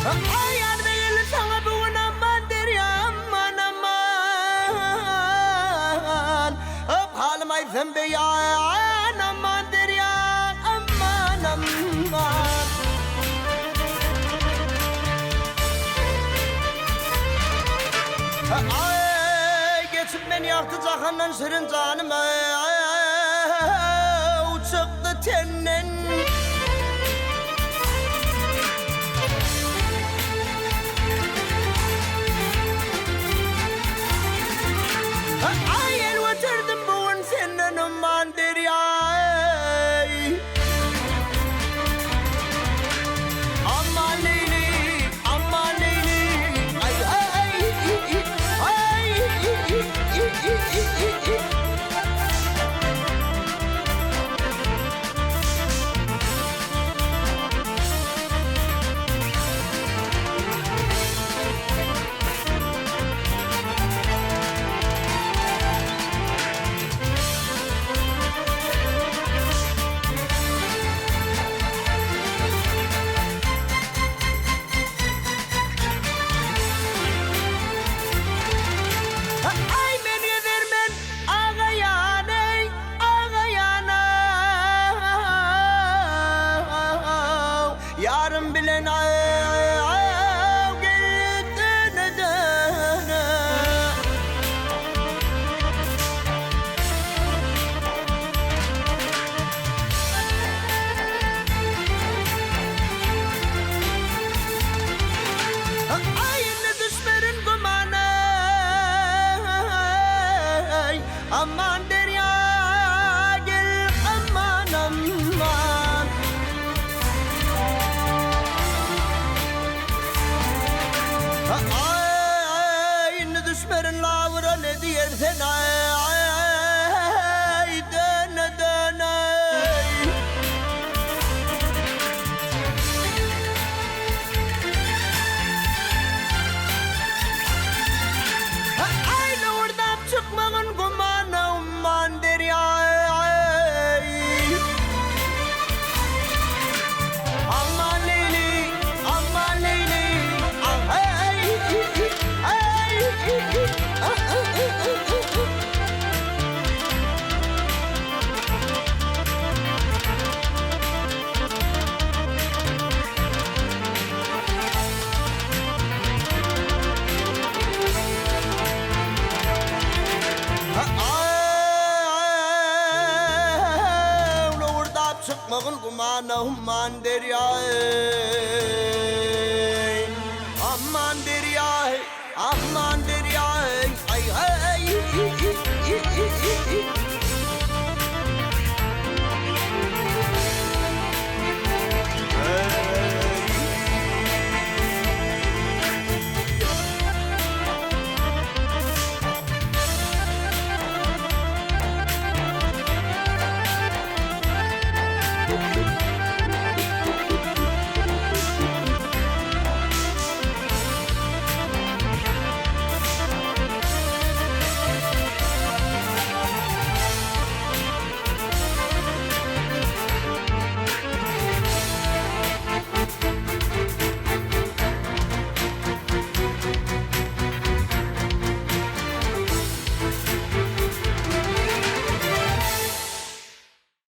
Ayar değil sana bu aman der ya aman aman. Hop halim ayfem be ya aman der ya aman aman. Ay geçip beni yaktı cahandan şirin canım çıktı tenen. Ay el vatirdim bugün senin aman der ya. Aman Leyli, aman Leyli. Ay ay ay ay. Ay beni vermen ağayaney ağayana. Yarın bilen gittin döne. Ay ne düşmerin kumanı. Aman der ya gel aman aman. Ay ne düşmerin lavra ne diyersen ay döne döne. Ay oradan çıkmanın kumanı aman der ya. Aman Leyli, aman Leyli. Ay ay çıkmağın kumanı aman der ya.